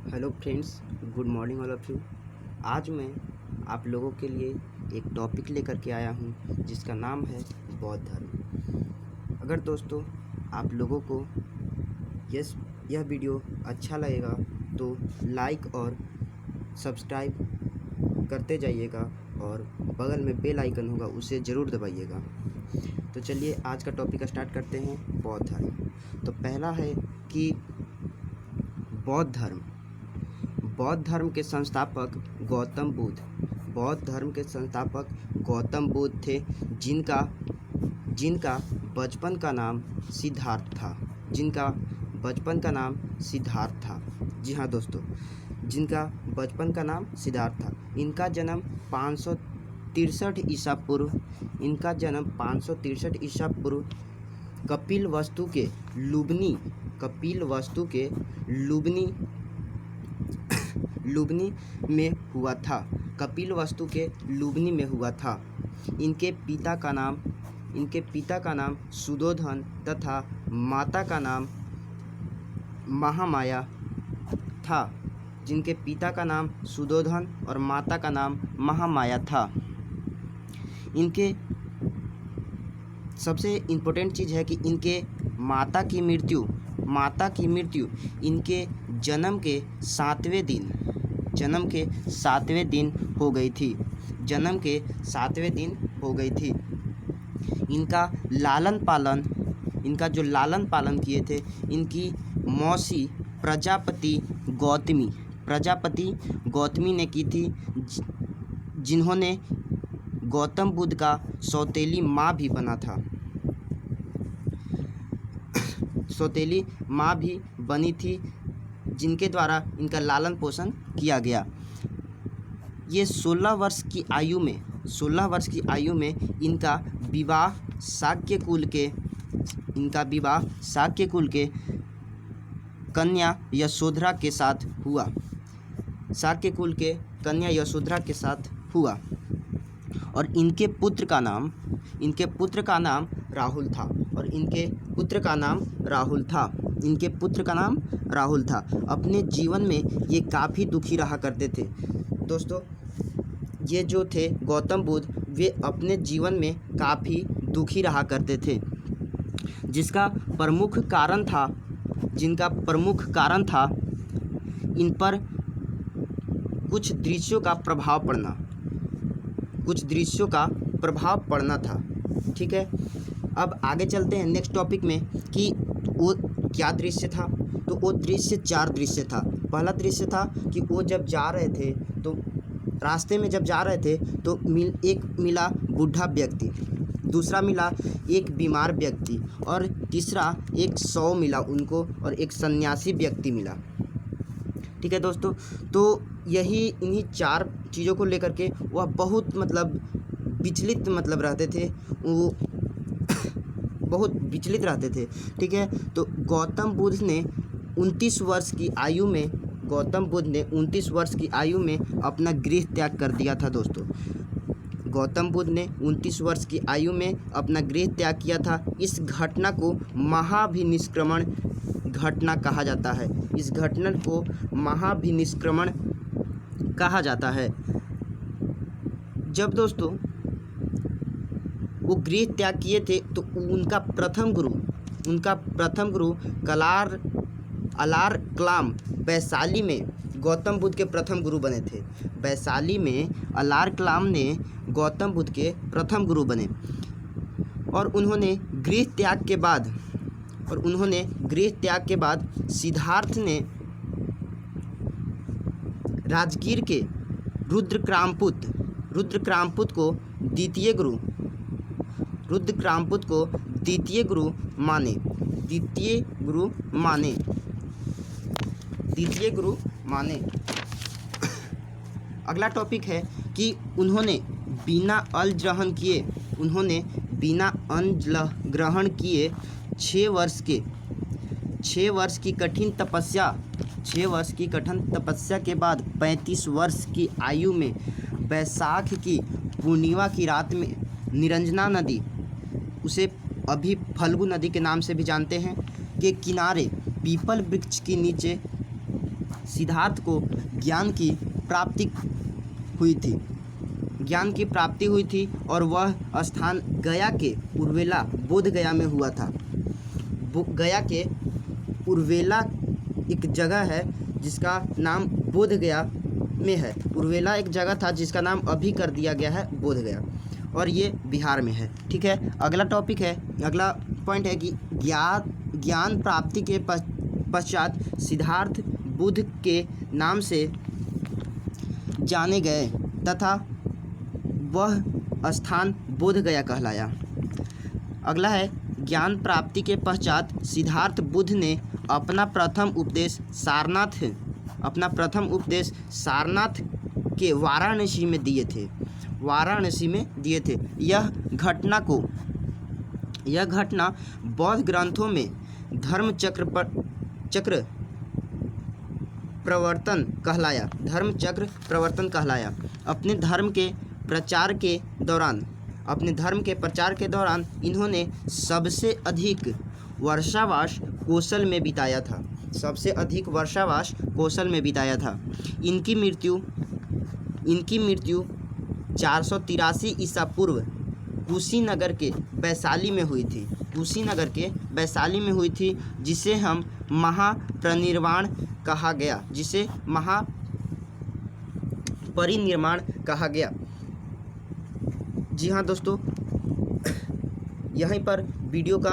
Hello friends, good morning all of you. आज मैं आप लोगों के लिए एक टॉपिक लेकर के आया हूँ जिसका नाम है बौद्ध धर्म। अगर दोस्तों आप लोगों को यह वीडियो अच्छा लगेगा तो लाइक और सब्सक्राइब करते जाइएगा और बगल में बेल आइकन होगा उसे ज़रूर दबाइएगा। तो चलिए आज का टॉपिक स्टार्ट करते हैं, बौद्ध धर्म। तो पहला है कि बौद्ध धर्म। बौद्ध धर्म के संस्थापक गौतम बुद्ध। बौद्ध धर्म के संस्थापक गौतम बुद्ध थे, जिनका बचपन का नाम सिद्धार्थ था। जिनका बचपन का नाम सिद्धार्थ था। जी हाँ दोस्तों, जिनका बचपन का नाम सिद्धार्थ था। इनका जन्म 563 ईसा पूर्व कपिलवस्तु के लुबनी में हुआ था। कपिलवस्तु के लुबनी में हुआ था। इनके पिता का नाम सुदोधन तथा माता का नाम महामाया था। जिनके पिता का नाम सुदोधन और माता का नाम महामाया था। इनके सबसे इम्पोर्टेंट चीज़ है कि इनके माता की मृत्यु इनके जन्म के 7वें दिन हो गई थी। इनका जो लालन पालन किए थे इनकी मौसी प्रजापति गौतमी ने की थी, जिन्होंने गौतम बुद्ध का सौतेली माँ भी बनी थी, जिनके द्वारा इनका लालन पोषण किया गया। ये 16 वर्ष की आयु में इनका विवाह शाक्य कुल के कन्या यशोधरा के साथ हुआ। और इनके पुत्र का नाम राहुल था। अपने जीवन में ये काफ़ी दुखी रहा करते थे। दोस्तों, ये जो थे गौतम बुद्ध, वे अपने जीवन में काफ़ी दुखी रहा करते थे, जिनका प्रमुख कारण था इन पर कुछ दृश्यों का प्रभाव पड़ना था। ठीक है, अब आगे चलते हैं नेक्स्ट टॉपिक में कि वो क्या दृश्य था। तो वो दृश्य 4 दृश्य था। पहला दृश्य था कि वो जब जा रहे थे तो रास्ते में तो एक मिला बूढ़ा व्यक्ति, दूसरा मिला एक बीमार व्यक्ति और तीसरा एक 100 मिला उनको और एक सन्यासी व्यक्ति मिला। ठीक है दोस्तों, तो इन्हीं 4 चीज़ों को लेकर के वह बहुत विचलित रहते थे। ठीक है, तो गौतम बुद्ध ने 29 वर्ष की आयु में अपना गृह त्याग कर दिया था। दोस्तों, गौतम बुद्ध ने 29 वर्ष की आयु में अपना गृह त्याग किया था। इस घटना को महाभिनिष्क्रमण घटना कहा जाता है। जब दोस्तों वो गृह त्याग किए थे तो उनका प्रथम गुरु अलार कलाम वैशाली में गौतम बुद्ध के प्रथम गुरु बने थे। वैशाली में अलार कलाम ने गौतम बुद्ध के प्रथम गुरु बने और उन्होंने गृह त्याग के बाद सिद्धार्थ ने राजगीर के रुद्रक्रामपुत को द्वितीय गुरु माने। अगला टॉपिक है कि उन्होंने बिना अन्न ग्रहण किए 6 वर्ष की कठिन तपस्या के बाद 35 वर्ष की आयु में बैसाख की पूर्णिमा की रात में निरंजना नदी, उसे अभी फल्गु नदी के नाम से भी जानते हैं, के किनारे पीपल वृक्ष के नीचे सिद्धार्थ को ज्ञान की प्राप्ति हुई थी। ज्ञान की प्राप्ति हुई थी और वह स्थान गया के उर्वेला बोध गया में हुआ था। गया के उर्वेला एक जगह है जिसका नाम बोध गया में है। उर्वेला एक जगह था जिसका नाम अभी कर दिया गया है बोध गया, और ये बिहार में है। ठीक है, अगला टॉपिक है, अगला पॉइंट है कि ज्ञान प्राप्ति के पश्चात सिद्धार्थ बुद्ध के नाम से जाने गए तथा वह स्थान बोध गया कहलाया। अगला है, ज्ञान प्राप्ति के पश्चात सिद्धार्थ बुद्ध ने अपना प्रथम उपदेश सारनाथ के वाराणसी में दिए थे। यह घटना बौद्ध ग्रंथों में धर्म चक्र प्रवर्तन कहलाया। अपने धर्म के प्रचार के दौरान इन्होंने सबसे अधिक वर्षावास कौशल में बिताया था। इनकी मृत्यु 483 ईसा पूर्व कुशीनगर के वैशाली में हुई थी, जिसे हम महापरिनिर्वाण कहा गया। जी हाँ दोस्तों, यहीं पर वीडियो का